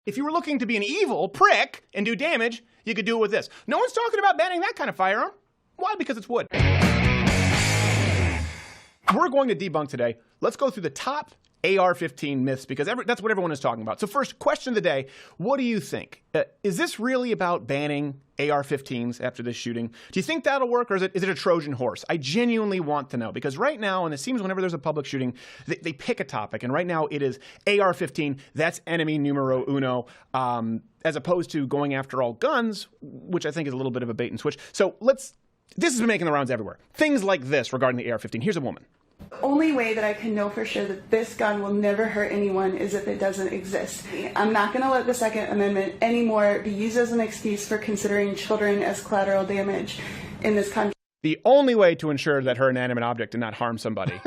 if you were looking to be an evil prick and do damage, you could do it with this. No one's talking about banning that kind of firearm. Why? Because it's wood. We're going to debunk today. Let's go through the top AR-15 myths, because that's what everyone is talking about. So first, question of the day, what do you think? Is this really about banning AR-15s after this shooting? Do you think that'll work, or is it a Trojan horse? I genuinely want to know, because right now, and it seems whenever there's a public shooting, they pick a topic, and right now it is AR-15, that's enemy numero uno, as opposed to going after all guns, which I think is a little bit of a bait and switch. So this has been making the rounds everywhere. Things like this regarding the AR-15. Here's a woman. The only way that I can know for sure that this gun will never hurt anyone is if it doesn't exist. I'm not going to let the Second Amendment anymore be used as an excuse for considering children as collateral damage in this country. The only way to ensure that her inanimate object did not harm somebody.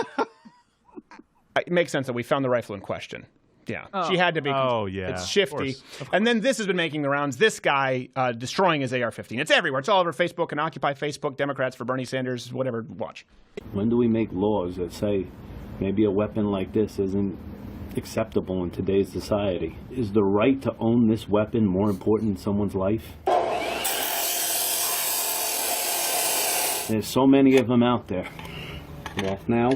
It makes sense that we found the rifle in question. Yeah, she had to be. Oh, yeah. It's shifty. Of course. And then this has been making the rounds. This guy destroying his AR-15. It's everywhere. It's all over Facebook and Occupy Facebook, Democrats for Bernie Sanders, whatever. Watch. When do we make laws that say maybe a weapon like this isn't acceptable in today's society? Is the right to own this weapon more important than someone's life? There's so many of them out there. Well, now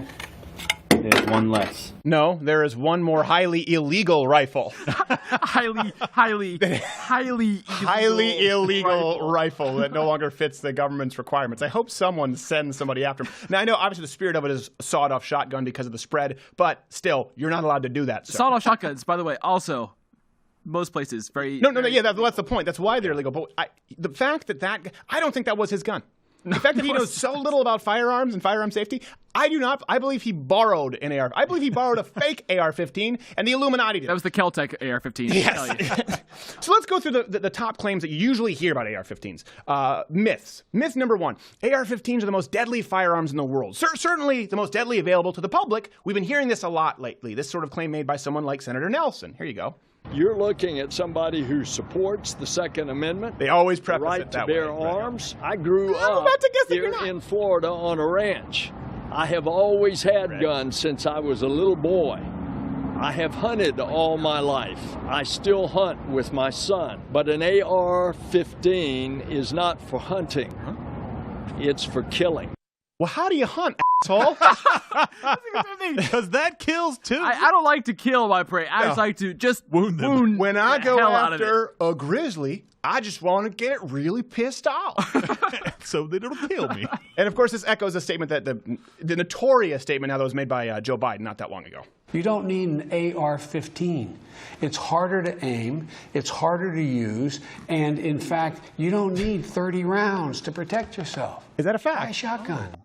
there's one less. No, there is one more highly illegal rifle. highly illegal rifle that no longer fits the government's requirements. I hope someone sends somebody after him. Now, I know obviously the spirit of it is sawed-off shotgun because of the spread, but still, you're not allowed to do that. So. Sawed-off shotguns, by the way, also most places very. No, yeah, that's the point. That's why they're illegal. But the fact that I don't think that was his gun. The fact that he knows so little about firearms and firearm safety, I do not. I believe he borrowed an AR. I believe he borrowed a fake AR-15, and the Illuminati did. That was the Keltec AR-15. Yes. So let's go through the top claims that you usually hear about AR-15s. Myths. Myth number one: AR-15s are the most deadly firearms in the world. Certainly the most deadly available to the public. We've been hearing this a lot lately. This sort of claim made by someone like Senator Nelson. Here you go. You're looking at somebody who supports the Second Amendment. They always preface right it that to bear way. arms. I grew up here in Florida on a ranch. I have always had guns since I was a little boy. I have hunted all my life. I still hunt with my son. But an AR-15 is not for hunting. It's for killing. Well, how do you hunt, asshole? Because that kills too. I don't like to kill my prey. I just like to just wound them. When I go after a grizzly, I just want to get it really pissed off. So that it'll kill me. And of course, this echoes a statement that the notorious statement now that was made by Joe Biden not that long ago. You don't need an AR-15. It's harder to aim, it's harder to use, and in fact, you don't need 30 rounds to protect yourself. Is that a fact? Buy a shotgun.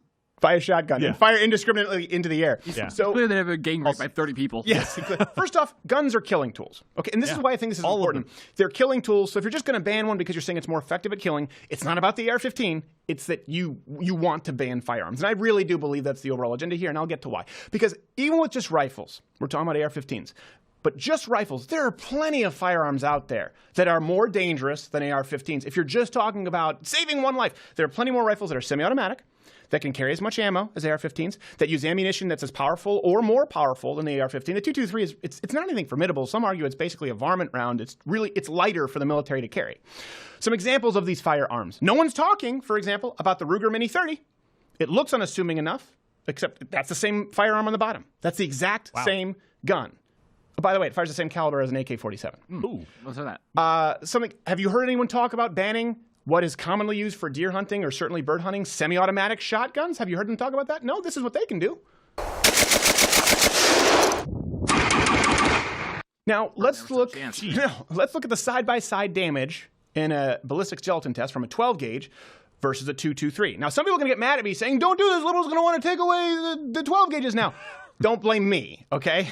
Buy a shotgun and fire indiscriminately into the air. Yeah. So clearly they have a gang rape by 30 people. Yes. First off, guns are killing tools. Okay, and this is why I think this is important. They're killing tools. So if you're just going to ban one because you're saying it's more effective at killing, it's not about the AR-15. It's that you want to ban firearms. And I really do believe that's the overall agenda here, and I'll get to why. Because even with just rifles, we're talking about AR-15s, but just rifles, there are plenty of firearms out there that are more dangerous than AR-15s. If you're just talking about saving one life, there are plenty more rifles that are semi-automatic, that can carry as much ammo as AR-15s, that use ammunition that's as powerful or more powerful than the AR-15. The 223 is it's not anything formidable. Some argue it's basically a varmint round. It's lighter for the military to carry. Some examples of these firearms. No one's talking, for example, about the Ruger Mini 30. It looks unassuming enough, except that's the same firearm on the bottom. That's the exact same gun. Oh, by the way, it fires the same caliber as an AK-47. Ooh, what's that? Have you heard anyone talk about banning what is commonly used for deer hunting or certainly bird hunting, semi-automatic shotguns? Have you heard them talk about that? No, this is what they can do. Now, let's look at the side-by-side damage in a ballistic gelatin test from a 12 gauge versus a 223. Now, some people are going to get mad at me saying, don't do this, liberals are going to want to take away the 12 gauges now. Don't blame me, okay?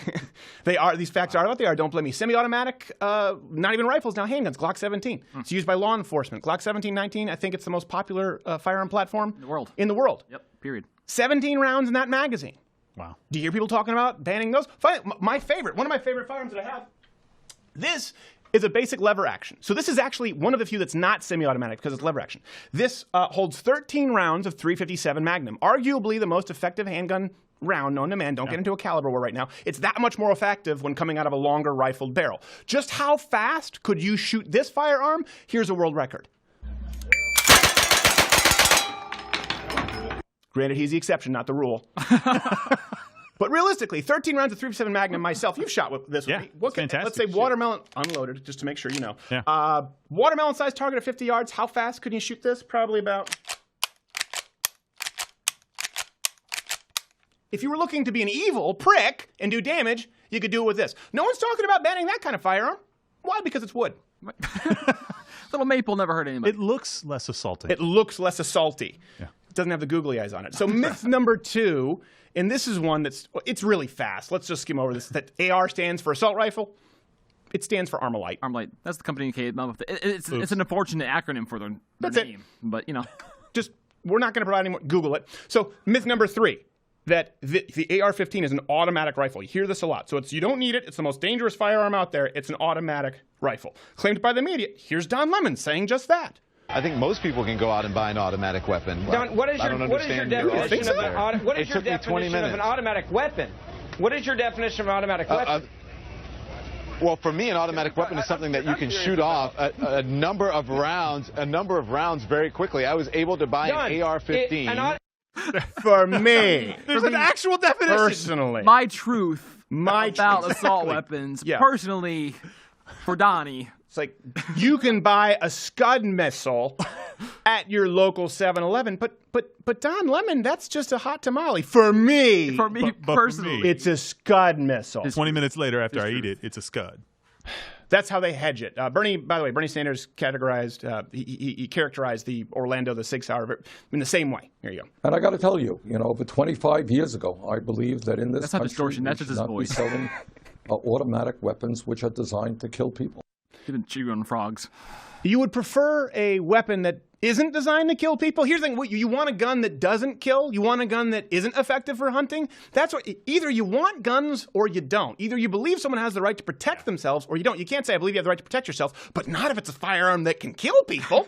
These facts are what they are. Don't blame me. Semi-automatic, not even rifles now, handguns, Glock 17. It's used by law enforcement. Glock 17-19, I think it's the most popular firearm platform in the world. Yep, period. 17 rounds in that magazine. Wow. Do you hear people talking about banning those? One of my favorite firearms that I have, this is a basic lever action. So this is actually one of the few that's not semi-automatic because it's lever action. This holds 13 rounds of .357 Magnum, arguably the most effective handgun round known to man. Don't get into a caliber war right now. It's that much more effective when coming out of a longer rifled barrel. Just how fast could you shoot this firearm? Here's a world record. Granted, he's the exception, not the rule. But realistically, 13 rounds of 357 Magnum myself, you've shot with this with me. Fantastic. Let's say watermelon, unloaded, just to make sure you know. Yeah. Watermelon-sized target at 50 yards, how fast could you shoot this? Probably about... If you were looking to be an evil prick and do damage, you could do it with this. No one's talking about banning that kind of firearm. Why? Because it's wood. Little maple never hurt anybody. It looks less assaulting. It looks less assaulty. Yeah. It doesn't have the googly eyes on it. So myth number 2, and this is one it's really fast. Let's just skim over this. That AR stands for assault rifle. It stands for Armalite. Armalite. That's the company who came up with it. It's an unfortunate acronym for their name. But, you know. Just, we're not going to provide any more. Google it. So myth number 3. That the AR-15 is an automatic rifle. You hear this a lot. So you don't need it. It's the most dangerous firearm out there. It's an automatic rifle. Claimed by the media. Here's Don Lemon saying just that. I think most people can go out and buy an automatic weapon. Don, what is your definition of an automatic weapon? What is your definition of an automatic weapon? Well, for me, an automatic weapon is something that you can shoot off a number of rounds very quickly. I was able to buy an AR-15. For me. There's an actual definition. Personally. My truth about assault weapons. Yeah. Personally, for Donnie. It's like, you can buy a Scud missile at your local 7-Eleven, but Don Lemon, that's just a hot tamale. For me. For me, personally. It's a Scud missile. 20 minutes later after I eat it, it's a Scud. That's how they hedge it. By the way, Bernie Sanders categorized, he characterized the Orlando, the Sig Sauer, in the same way. Here you go. And I got to tell you, over 25 years ago, I believe that in this that's not country, distortion. That's we just should his not voice. be selling automatic weapons which are designed to kill people. Even chew on frogs. You would prefer a weapon that isn't designed to kill people? Here's the thing. You want a gun that doesn't kill? You want a gun that isn't effective for hunting? That's what. Either you want guns or you don't. Either you believe someone has the right to protect themselves or you don't. You can't say, I believe you have the right to protect yourself, but not if it's a firearm that can kill people.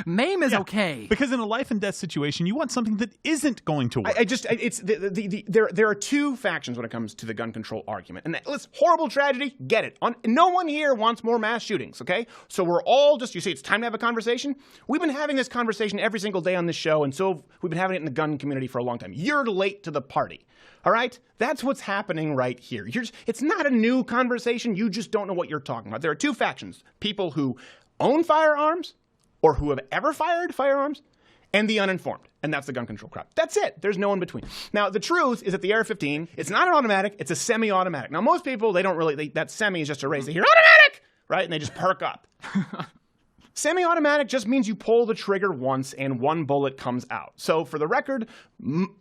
Maim is okay. Because in a life and death situation, you want something that isn't going to work. There are two factions when it comes to the gun control argument. And listen, horrible tragedy, get it. No one here wants more mass shootings, okay? So we're all you say it's time to have a conversation? We've been having this conversation every single day on this show, and so we've been having it in the gun community for a long time. You're late to the party. All right? That's what's happening right here. It's not a new conversation. You just don't know what you're talking about. There are two factions. People who own firearms or who have ever fired firearms, and the uninformed. And that's the gun control crowd. That's it. There's no in between. Now, the truth is that the AR-15, it's not an automatic, it's a semi-automatic. Now, most people, that semi is just a raise. They hear automatic, right? And they just perk up. Semi-automatic just means you pull the trigger once and one bullet comes out. So for the record,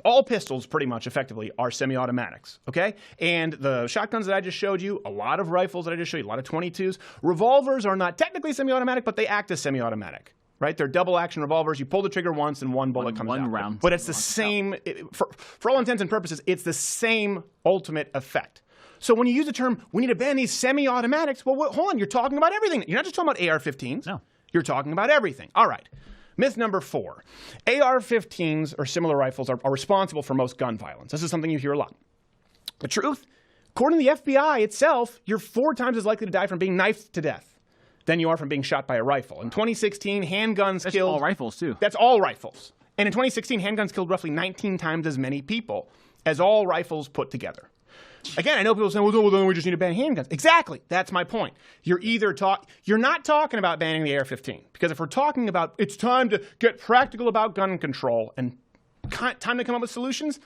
all pistols pretty much effectively are semi-automatics, okay? And the shotguns that I just showed you, a lot of rifles that I just showed you, a lot of 22s. Revolvers are not technically semi-automatic, but they act as semi-automatic, right? They're double-action revolvers. You pull the trigger once and one bullet comes out. One round. But it's the same, for all intents and purposes, it's the same ultimate effect. So when you use the term, we need to ban these semi-automatics, well, hold on, you're talking about everything. You're not just talking about AR-15s. No. You're talking about everything. All right. Myth number 4. AR-15s or similar rifles are responsible for most gun violence. This is something you hear a lot. The truth, according to the FBI itself, you're 4 times as likely to die from being knifed to death than you are from being shot by a rifle. In 2016, handguns killed... That's all rifles, too. That's all rifles. And in 2016, handguns killed roughly 19 times as many people as all rifles put together. Again, I know people say, well, then we just need to ban handguns. Exactly. That's my point. You're not talking about banning the AR-15. Because if we're talking about it's time to get practical about gun control and time to come up with solutions,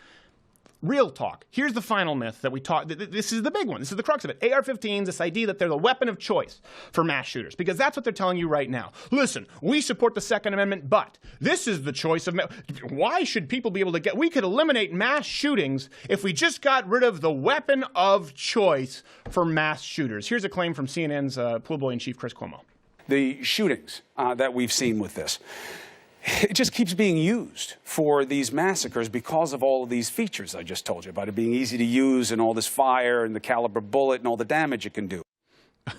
real talk. Here's the final myth that we talk. This is the big one. This is the crux of it. AR-15s, this idea that they're the weapon of choice for mass shooters. Because that's what they're telling you right now. Listen, we support the Second Amendment, but this is the choice of... Why should people be able to get... We could eliminate mass shootings if we just got rid of the weapon of choice for mass shooters. Here's a claim from CNN's pool boy in chief, Chris Cuomo. The shootings that we've seen with this. It just keeps being used for these massacres because of all of these features I just told you about, it being easy to use and all this fire and the caliber bullet and all the damage it can do.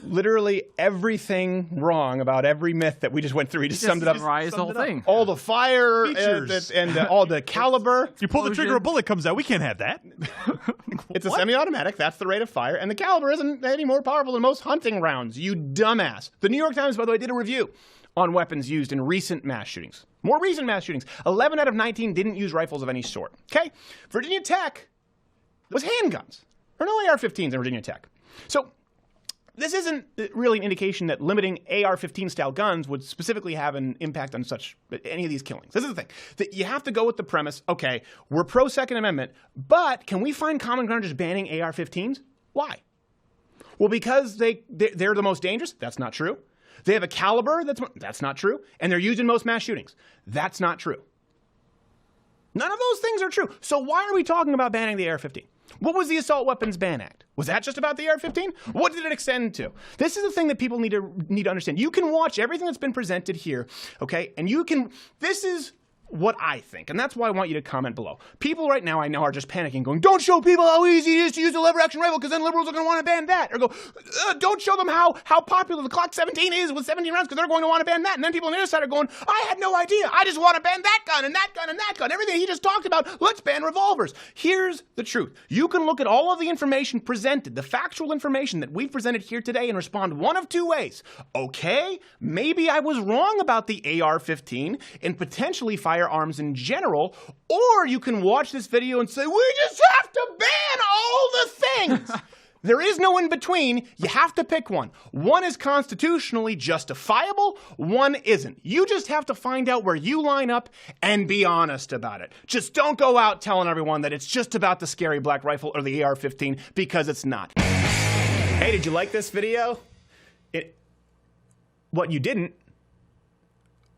literally everything wrong about every myth that we just went through. He just summed it up. Summarized the whole thing. All the fire and all the caliber. You pull the trigger, a bullet comes out. We can't have that. It's a semi-automatic. That's the rate of fire. And the caliber isn't any more powerful than most hunting rounds, you dumbass. The New York Times, by the way, did a review on weapons used in recent mass shootings. More recent mass shootings. 11 out of 19 didn't use rifles of any sort. Okay? Virginia Tech was handguns. There are no AR-15s in Virginia Tech. So this isn't really an indication that limiting AR-15 style guns would specifically have an impact on any of these killings. This is the thing. That you have to go with the premise, okay, we're pro-Second Amendment, but can we find common ground just banning AR-15s? Why? Well, because they're the most dangerous? That's not true. They have a caliber? That's not true. And they're used in most mass shootings? That's not true. None of those things are true. So why are we talking about banning the AR-15? What was the Assault Weapons Ban Act? Was that just about the AR-15? What did it extend to? This is the thing that people need to understand. You can watch everything that's been presented here, okay? And this is what I think, and that's why I want you to comment below. People right now I know are just panicking, going, don't show people how easy it is to use a lever-action rifle, because then liberals are going to want to ban that. Or go, don't show them how popular the Glock 17 is with 17 rounds, because they're going to want to ban that. And then people on the other side are going, I had no idea. I just want to ban that gun and that gun and that gun. Everything he just talked about, let's ban revolvers. Here's the truth. You can look at all of the information presented, the factual information that we've presented here today, and respond one of two ways. Okay, maybe I was wrong about the AR-15 and potentially firearms in general, or you can watch this video and say, we just have to ban all the things. There is no in between. You have to pick one. One is constitutionally justifiable, one isn't. You just have to find out where you line up and be honest about it. Just don't go out telling everyone that it's just about the scary black rifle or the AR-15, because it's not. Hey, did you like this video? What, you didn't?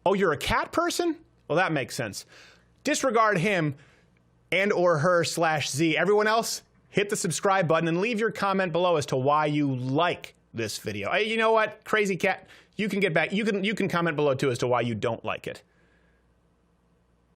Oh, you're a cat person? Well, that makes sense. Disregard him and or her /Z. Everyone else, hit the subscribe button and leave your comment below as to why you like this video. You know what, crazy cat, you can get back. You can comment below too as to why you don't like it.